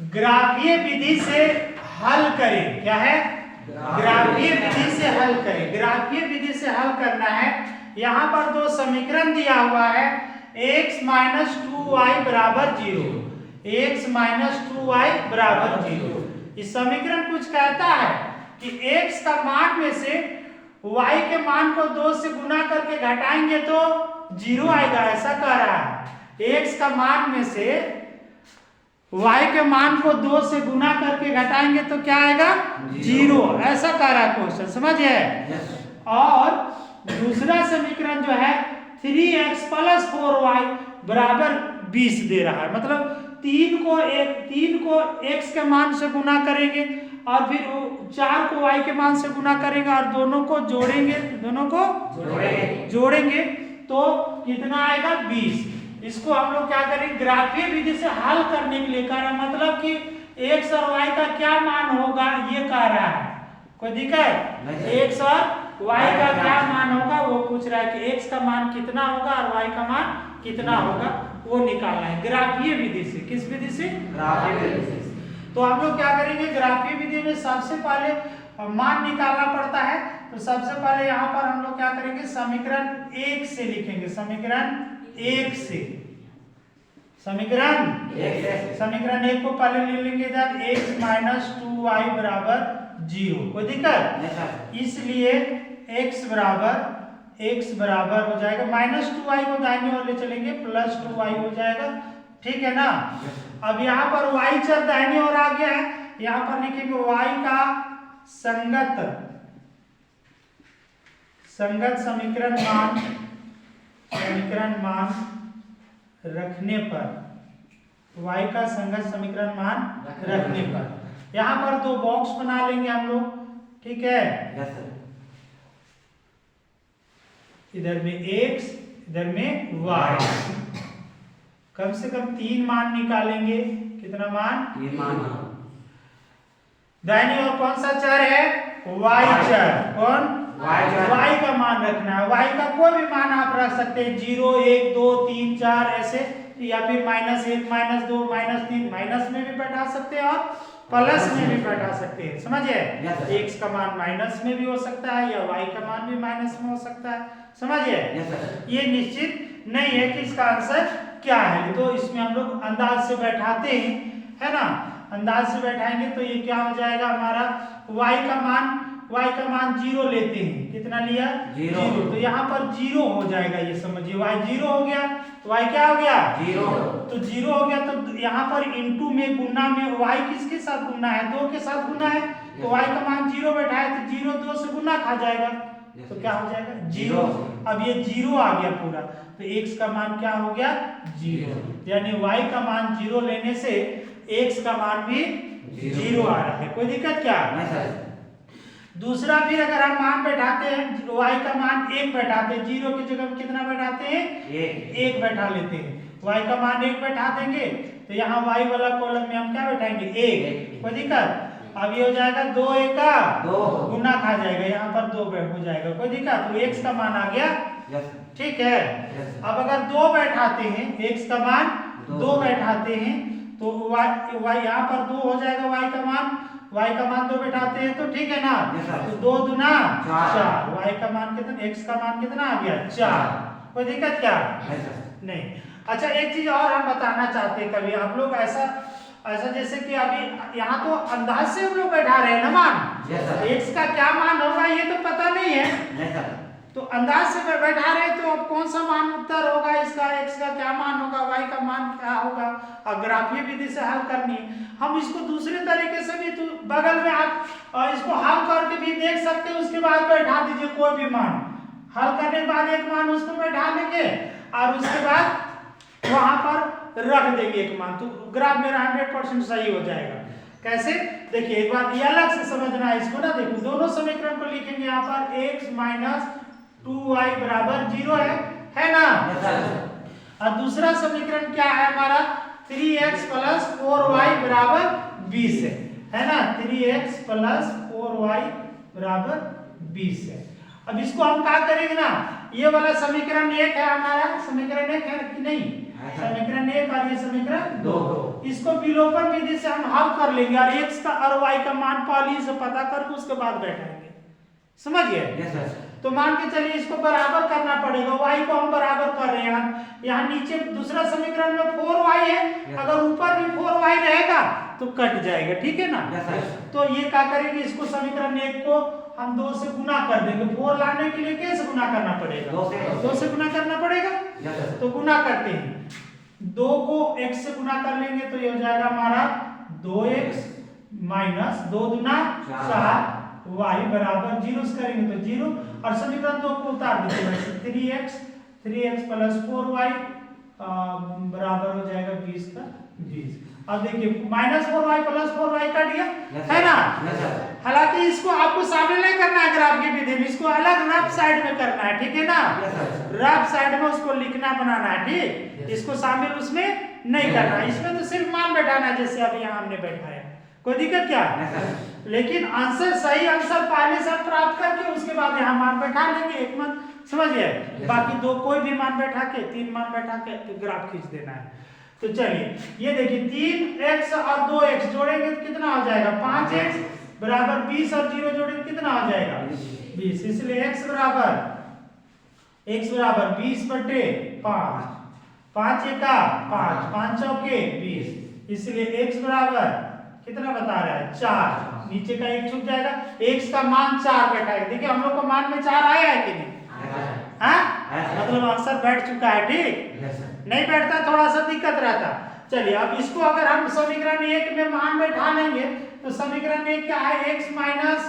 ग्राफीय विधि से हल करें। क्या है? ग्राफीय विधि से हल करें। ग्राफीय विधि से हल करना है। यहाँ पर दो समीकरण दिया हुआ है, x माइनस 2y बराबर 0, x माइनस 2y बराबर 0। इस समीकरण कुछ कहता है कि x का मान में से y के मान को 2 से गुना करके घटाएंगे तो 0 आएगा, ऐसा कह रहा है। x का मान में से y के मान को 2 से गुना करके घटाएंगे तो क्या आएगा? 0, ऐसा कह रहा है क्वेश्चन, समझिए। और दूसरा समीकरण जो है 3x प्लस 4y बराबर 20 दे रहा है। मतलब 3 को x के मान से गुना करेंगे और फिर 4 को y के मान से गुना करेंगे और दोनों को जोड़ेंगे तो कितना आएगा? 20। इसको हम लोग क्या करेंगे? ग्राफीय विधि से हल करने के लिए कह रहा है, मतलब कि x और y का क्या मान होगा ये कह रहा है। कोई दिक्कत? x और y का क्या मान होगा वो पूछ रहा है कि x का मान कितना होगा और y का मान कितना होगा, वो निकालना है ग्राफीय विधि से। किस विधि से? ग्राफीय विधि से। तो हम लोग क्या करेंगे? ग्राफीय विधि में सबसे पहले मान निकालना पड़ता है। तो सबसे पहले यहाँ पर हम लोग क्या करेंगे? समीकरण 1 से लिखेंगे। समीकरण 1 से, समीकरण 1 को पहले ले लेंगे इधर, x माइनस 2y बराबर 0। कोई दिक्कत? इसलिए x बराबर हो जाएगा -2y को दाहिनी ओर ले चलेंगे, +2y हो जाएगा। ठीक है ना? अब यहाँ पर y चर दाहिनी ओर आ गया है, यहाँ पर लिखेंगे y का संगत समीकरण मान रखने पर, y का संगत समीकरण मान रखने पर यहाँ पर दो बॉक्स बना लेंगे हम लोग। ठीक है? इधर में x, इधर में y। कम से कम 3 मान निकालेंगे। कितना मान? 3 मान। दाहिनी ओर कौन सा चर है? y चर। कौन? y का मान रखना है। y का कोई भी मान आप रख सकते हैं, 0, 1, 2, 3, 4 ऐसे, या फिर -1, -2, -3, माइनस में भी बैठा सकते हैं और प्लस में भी बैठा सकते हैं। समझिए? x का मान माइनस में भी हो सकता है या y का मान भी माइनस में हो सकता है। समझिए? ये निश्चित नहीं है कि इसका आंसर क्या है, तो इसमें हम लोग अंदाज से बैठाते हैं, है ना? अंदाज से बैठाएंगे तो ये क्या हो जाएगा हमारा? y का मान 0 लेते हैं। कितना लिया? 0। तो यहाँ पर 0 हो जाएगा, ये समझिए। y 0 हो गया, y क्या हो गया? 0। तो 0 हो गया तो यहाँ पर इनटू में, गुना में, y किसके साथ गुना है? 2 के साथ गुना है। तो y का मान 0 बैठा है तो 0 2 से गुना खा जाएगा, तो क्या हो जाएगा? 0। अब ये 0 आ गया पूरा, तो x का मान क्या हो गया? 0। यानी y का मान 0 लेने से x का मान भी 0 आ रहा है। कोई दिक्कत क्या? दूसरा फिर अगर हम मान बैठाते हैं, y का मान 1 बैठाते हैं, 0 की जगह कितना बैठाते हैं? 1 बैठा लेते हैं। y का मान 1 बैठा देंगे तो यहाँ y वाला कॉलम में हम क्या बैठाएंगे? 1। कोई दिक्कत? अब ये हो जाएगा 2 1 का 2, गुना खा जाएगा, यहाँ पर 2 हो जाएगा। कोई दिक्कत? तो x का मान आ गया। ठीक है? अब अगर 2 बैठाते हैं, x का मान 2 बैठाते हैं तो y यहाँ पर 2 हो जाएगा। y का मान 2 बैठाते हैं तो ठीक है ना? तो 2 दूना 4। y का मान कितना? x का मान कितना आ गया? 4। कोई दिक्कत क्या? नहीं। अच्छा, एक चीज और हम बताना चाहते हैं, कभी आप लोग ऐसा जैसे कि अभी यहाँ तो अंदाज से हम लोग बैठा रहे हैं ना मान, x का क्या मान होगा ये तो पता नहीं है, तो अंदाज से बैठा रहे तो अब कौन सा मान उत्तर होगा इसका? x का क्या मान होगा, y का मान क्या होगा? और ग्राफीय विधि से हल करनी है। हम इसको दूसरे तरीके से भी, तो बगल में आप इसको हल करके भी देख सकते हैं, उसके बाद बैठा दीजिए कोई भी मान। हल करने के बाद एक मान उसको बैठा लेंगे और उसके बाद वहां पर रख देंगे एक मान, तो ग्राफ मेरा 100% सही हो जाएगा। कैसे? देखिए एक बात ये अलग से समझना है इसको ना। देखो दोनों समीकरण को लिखेंगे, यहाँ पर x माइनस 2y बराबर 0 है ना? और दूसरा समीकरण क्या है हमारा? 3x प्लस 4y बराबर 20 है ना? 3x प्लस 4y बराबर 20 है। अब इसको हम क्या करेंगे ना, ये वाला समीकरण 1 है हमारा, समीकरण 1 है कि नहीं? समीकरण 1 और ये समीकरण 2। इसको विलोपन विधि से हम हल कर लेंगे और x का और y का मान पहले से पता करके उसके बाद बैठाएंगे, समझ गए? तो मान के चलिए इसको बराबर करना पड़ेगा, y को हम बराबर कर रहे हैं। यहाँ नीचे दूसरा समीकरण में 4y है, अगर ऊपर भी 4y रहेगा तो कट जाएगा, ठीक है ना? तो ये क्या करेंगे, इसको समीकरण 1 को हम 2 से गुना कर देंगे। 4 लाने के लिए कैसे गुना करना पड़ेगा? 2 से गुना करना पड़ेगा। तो गुना करते हैं, 2 को x से गुना कर लेंगे तो ये हो जाएगा हमारा 2x माइनस 2 दूना 4 y बराबर 0 करेंगे तो 0 और समीकरण 2 को उतार देते हैं, 3x प्लस 4y बराबर हो जाएगा 20 का 20। अब देखिए minus 4y plus 4y cut गया, है ना? हालांकि इसको आपको शामिल नहीं करना है ग्राफ की विधि में, इसको अलग रफ साइड में करना है, ठीक है ना? रफ साइड में उसको लिखना बनाना है, ठीक? इसको शामिल उसमें नहीं करना है, इसमें तो सिर्फ मान बैठाना है जैसे अभी यहाँ हमने बैठाया, कोई दिक्कत क्या? लेकिन आंसर सही आंसर पहले से प्राप्त करके उसके बाद यहाँ मान बैठा लेंगे, एक मान, समझ गए? बाकी 2 कोई भी मान बैठा के 3 मान बैठा के ग्राफ खींच देना है। तो चलिए ये देखिए 3x और 2x जोड़ेंगे तो कितना हो जाएगा? 5x बराबर 20 और 0 जोड़ेंगे कितना हो जाएगा? 20। इसलिए x बराबर 20 बटे 5, 5 एका 5, 5 चौके 20, इसलिए x बराबर कितना बता रहा है? 4। नीचे का 1 छूट जाएगा, x का मान 4 बैठाएगा। देखिए हम लोग को मान में 4 आया है कि नहीं? मतलब आंसर बैठ चुका है, ठीक? नहीं बैठता थोड़ा सा दिक्कत रहता। चलिए अब इसको अगर हम समीकरण 1 में मान बैठा लेंगे तो समीकरण 1 क्या है? x माइनस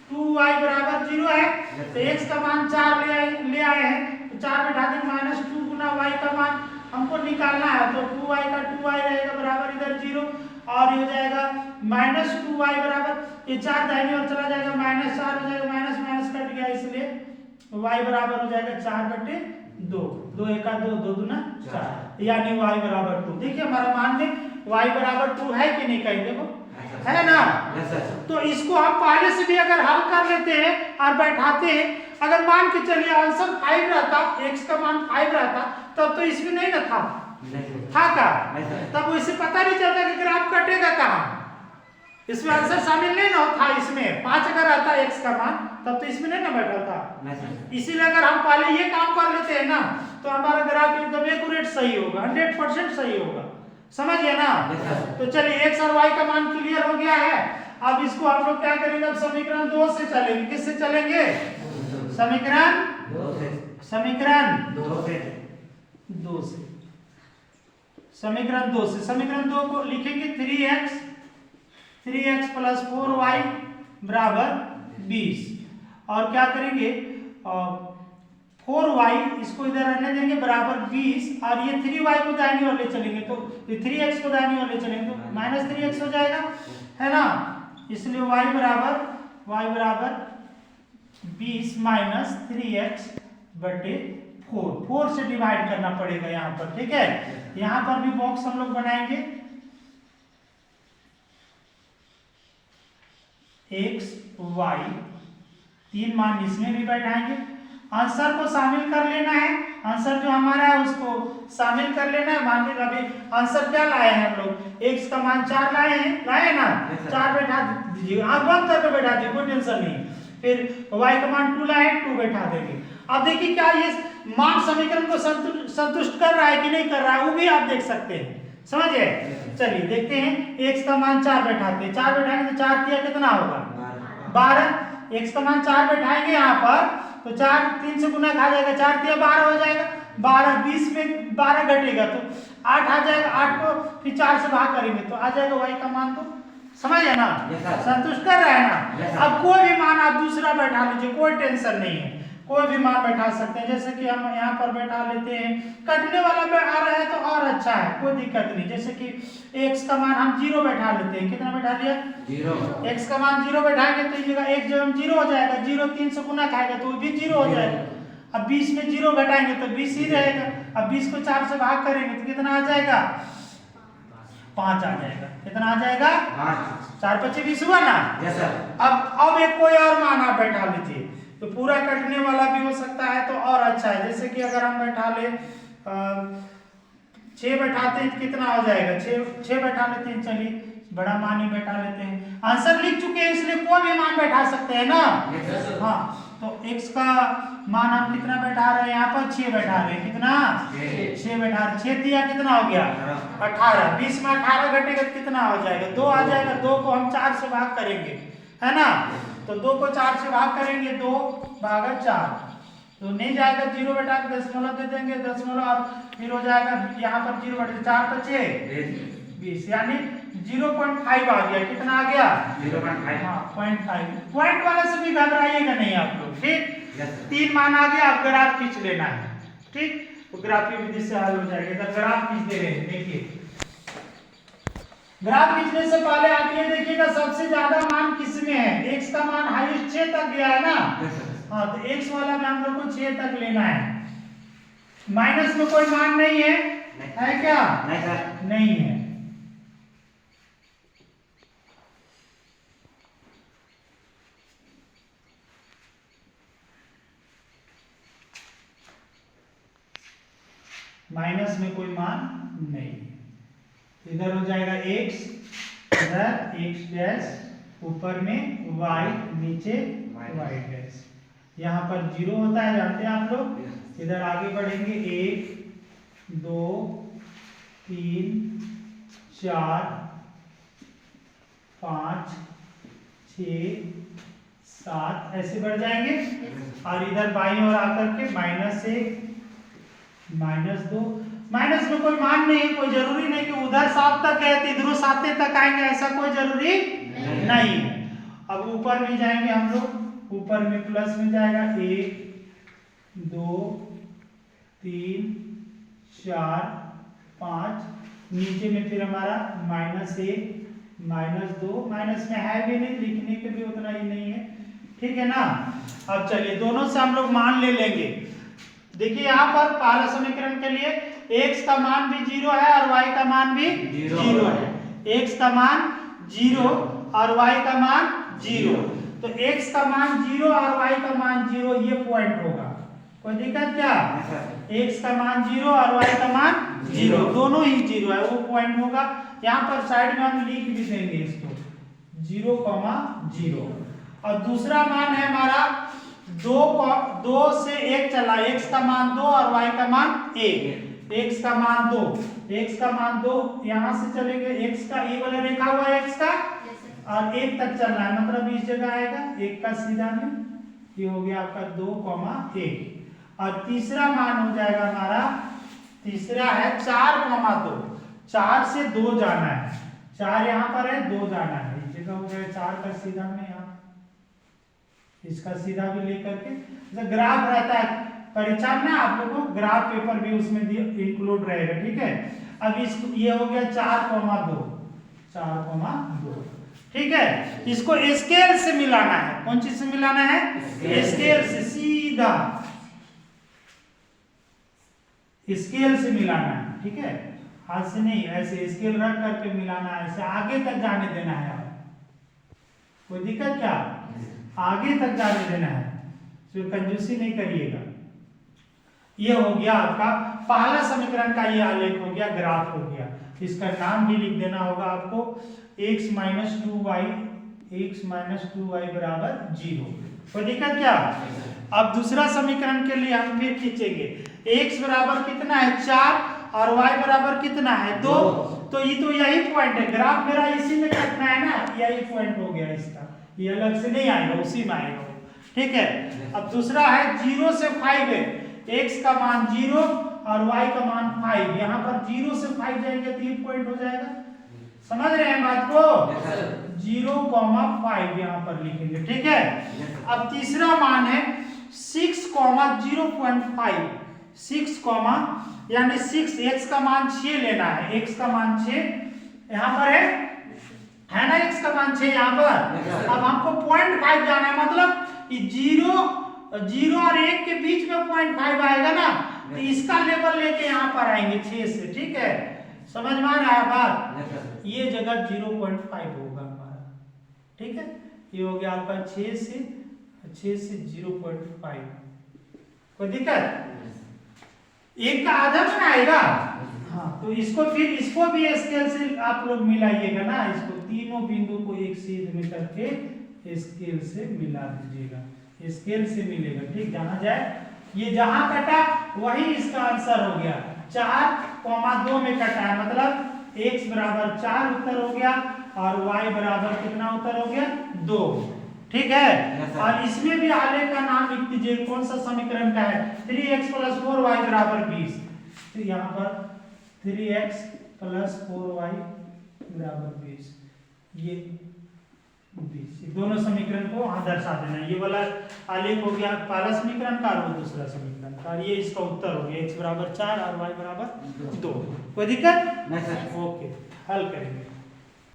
2y बराबर 0 है, तो x का मान 4 ले आए हैं, तो 4 बैठा देंगे, माइनस 2 गुना y का मान हमको निकालना है, तो 2y का 2y रहेगा बराबर इधर 0 और ये हो जाएगा माइनस 2y बराबर, ये 4 दाहिनी ओर चला जाएगा, माइनस 4 हो जाएगा, माइनस माइनस कट गया, इसलिए y बराबर हो जाएगा 4 बटे 2, 2 एका 2, 2 दूना 4, यानी y बराबर 2। देखिए हमारा मान में y बराबर 2 है कि नहीं, कहीं देखो, है ना? तो इसको हम पहले से भी अगर हल कर लेते हैं और बैठाते हैं, अगर मान के चलिए आंसर 5 रहता, x का मान 5 रहता, तब तो इसमें नहीं ना था का? तब वैसे पता नहीं चलता कि ग्राफ कटेगा कहाँ, इसमें आंसर शामिल नहीं ना था। इसमें 5 अगर रहता x का मान तब तो इसमें नहीं ना बैठा था। इसीलिए अगर हम पहले ये काम कर लेते हैं ना तो हमारा ग्राफ एकदम एक्यूरेट सही होगा, 100% सही होगा, समझिए ना? तो चलिए x और y का मान क्लियर हो गया है। अब इसको हम लोग क्या करेंगे, अब समीकरण 2 से चलेंगे। किससे चलेंगे? समीकरण 2 से। समीकरण 2 से, समीकरण 2 को लिखेंगे 3x प्लस 4y बराबर 20 और क्या करेंगे 4y इसको इधर रहने देंगे बराबर 20 और ये 3y को दाहिनी ओर ले चलेंगे तो 3x को दाहिनी ओर ले चलेंगे तो माइनस 3x हो जाएगा, है ना? इसलिए y बराबर 20 माइनस 3x बटे 4 से डिवाइड करना पड़ेगा यहाँ पर, ठीक है? यहाँ पर भी बॉक्स हम लोग बनाएंगे, x y 3 मान इसमें भी बैठाएंगे। आंसर को शामिल कर लेना है, आंसर जो हमारा है उसको शामिल कर लेना है। मान लीजिए अभी आंसर क्या लाए हैं हम लोग, x का मान 4 लाए ना, 4 बैठा दीजिए, आंख बंद करके बैठा दीजिए, कोई टेंशन नहीं। फिर y का मान 2 लाए, 2 बैठा देंगे। अब देखिए क्या ये मान समीकरण को संतुष्ट कर रहा है कि नहीं कर रहा है, वो भी आप देख सकते हैं, समझिए? चलिए देखते हैं, x का मान 4 बैठाते हैं, 4 बैठाएंगे तो 4 तिया कितना होगा 12, x का मान 4 बैठाएंगे यहाँ पर तो 4 3 से गुना खा जाएगा, 4 तिया 12 हो जाएगा, 12 20 में 12 घटेगा तो 8 आ जाएगा, 8 को फिर 4 से भाग करेंगे तो आ जाएगा y का मान, तो समझे ना? संतुष्ट कर रहा है ना? अब कोई भी मान आप दूसरा बैठा लीजिए, कोई टेंशन नहीं है, कोई भी मान बैठा सकते हैं। जैसे कि हम यहाँ पर बैठा लेते हैं, कटने वाला आ रहा है तो और अच्छा है, कोई दिक्कत नहीं। जैसे कि x का मान हम 0 बैठा लेते हैं, कितना बैठा लिया 0, x का मान 0 बैठाएंगे तो ये x जब हम 0 हो जाएगा, 0 3 से गुना खाएगा तो वो भी 0 हो जाएगा। अब 20 में 0 घटाएंगे तो 20 ही रहेगा, अब 20 को 4 से भाग करेंगे तो कितना आ जाएगा 5 आ जाएगा, कितना आ जाएगा 4 5 20 हुआ ना? अब एक कोई और मान आप बैठा लीजिए तो पूरा कटने वाला भी हो सकता है तो और अच्छा है। जैसे कि अगर हम बैठा ले 6 बैठाते हैं कितना हो जाएगा, 6 बैठा लेते हैं, चलिए बड़ा मान ही बैठा लेते हैं। आंसर लिख चुके हैं इसलिए कोई भी मान बैठा सकते हैं ना। हाँ, तो x का मान हम कितना बैठा रहे हैं, यहाँ पर 6 बैठा रहे हैं, कितना 6 बैठा रहे, 6 दिया कितना हो गया 18, 20 में 18 घटेगा तो कितना हो जाएगा 2 आ जाएगा। 2 को हम 4 से भाग करेंगे, है ना, तो 2 को 4 से भाग करेंगे, 2 भागा 4, तो नहीं जाएगा, 0 बैठा के दशमलव दे देंगे, दशमलव और फिर हो जाएगा यहाँ पर 0 बैठे 4 तो 6 20, यानी 0.5 आ गया, कितना आ गया 0.5, हाँ 0.5। पॉइंट वाला से भी घबराइएगा नहीं आप लोग, ठीक। 3 मान आ गया, अब ग्राफ खींच लेना है, ठीक, तो ग्राफी विधि से हल हो जाएगा। तो ग्राफ खींच दे रहे हैं, देखिए ग्राफ खींचने से पहले आप ये देखिएगा सबसे ज्यादा मान किसमें है, x का मान हाईएस्ट 6 तक गया है ना, हाँ, तो x वाला में हम लोग को 6 तक लेना है। माइनस में कोई मान नहीं है, है क्या, नहीं सर, नहीं है। माइनस में कोई मान नहीं, इधर हो जाएगा x, इधर x डैश, ऊपर में y, नीचे y डैश, यहाँ पर 0 होता है, जानते हैं आप लोग। इधर आगे बढ़ेंगे 1 2 3 4 5 6 7 ऐसे बढ़ जाएंगे, और इधर बाईं ओर आकर के -1 -2, माइनस में कोई मान नहीं, कोई जरूरी नहीं कि उधर 7 तक है तो इधरों 7 तक आएंगे, ऐसा कोई जरूरी नहीं है। अब ऊपर में जाएंगे हम लोग, ऊपर में प्लस में जाएगा 1 2 3 4 5, नीचे में फिर हमारा -1 -2, माइनस में है भी नहीं, लिखने के भी उतना ही नहीं है, ठीक है ना। अब चलिए दोनों से हम लोग मान ले लेंगे। देखिए यहाँ पर पहला समीकरण के लिए x का मान भी 0 है और y का मान भी 0 है, x का मान 0 और y का मान 0, तो x का मान 0 और y का मान 0, ये पॉइंट होगा, कोई दिक्कत क्या, x का मान 0 और y का मान 0, दोनों ही 0 है, वो पॉइंट होगा। यहाँ पर साइड में हम लिख भी देंगे इसको 0,0, और दूसरा मान है हमारा 2 से 1 चला, x का मान 2 और y का मान 1, x का मान 2, x का मान 2, यहाँ से चलेंगे x का, ये वाला रेखा हुआ है x का, और 1 तक चलना है, मतलब इस जगह आएगा 1 का सीधा में, ये हो गया आपका 2,1, और तीसरा मान हो जाएगा हमारा, तीसरा है 4,2, 4 से 2 जाना है, 4 यहाँ पर है, 2 जाना है, इस जगह हो गया 4 का सीधा में, यहाँ इसका सीधा भी लेकर के, जैसे ग्राफ रहता है परीक्षा में आप लोगों को ग्राफ पेपर भी उसमें इंक्लूड रहेगा, ठीक है। अब इसको ये हो गया 4,2, 4,2, ठीक है। इसको स्केल से मिलाना है, कौन चीज से मिलाना है, स्केल से, सीधा स्केल से मिलाना है, ठीक है, हाथ से नहीं, ऐसे स्केल रख करके मिलाना है, ऐसे आगे तक जाने देना है, कोई दिक्कत क्या, आगे तक जाने देना है, तो कंजूसी नहीं करिएगा। ये हो गया आपका पहला समीकरण का ये आलेख हो गया, ग्राफ हो गया, इसका नाम भी लिख देना होगा आपको, x - 2y बराबर 0, कोई दिक्कत क्या। अब दूसरा समीकरण के लिए हम फिर खींचेंगे, x बराबर कितना है 4 और y बराबर कितना है 2, तो ये तो यही पॉइंट है, ग्राफ मेरा इसी में कटना है ना, यही पॉइंट हो गया इसका, ये अलग से नहीं आएगा, उसी में आएगा, ठीक है। अब दूसरा है 0 से 5 है, x का मान 0 और y का मान 5, यहाँ पर 0 से 5 जाएंगे तो ये पॉइंट हो जाएगा, समझ रहे हैं बात को, 0,5 यहाँ पर लिखेंगे, ठीक है। अब तीसरा मान है 6,0.5, 6, यानी 6, x का मान 6 लेना है, x का मान 6 यहाँ पर है ना, x का मान 6 यहाँ पर। अब हमको 0.5 जाना है, मतलब 0 और 1 के बीच में 0.5 आएगा ना, तो इसका लेवल लेके यहाँ पर आएंगे 6 से, ठीक है, समझ में आ रहा है बात, ये जगह 0.5 होगा हमारा, ठीक है। ये हो गया आपका 6 से 0.5, कोई दिक्कत। एक का आधा में आएगा। हाँ तो इसको फिर इसको भी स्केल से आप लोग मिलाइएगा ना, इसको तीनों बिंदु को एक सीध में करके स्केल से मिला दीजिएगा, स्केल से मिलेगा। ठीक, जहां जाए ये जहां कटा वही इसका आंसर हो गया। 4,2 में कटा है, मतलब x बराबर 4 उत्तर हो गया और y बराबर कितना उत्तर हो गया 2। ठीक है, और इसमें भी आलेख का नाम लिख दीजिए, कौन सा समीकरण का है 3x + 4y बराबर 20। तो यहाँ पर 3x + 4y बराबर 20, ये 20, दोनों समीकरण को वहां दर्शा देना। ये वाला आलेख हो गया पहला समीकरण का और वो दूसरा समीकरण का, ये इसका उत्तर हो गया x बराबर 4 और y बराबर 2। कोई दिक्कत नहीं सर। ओके, हल करेंगे।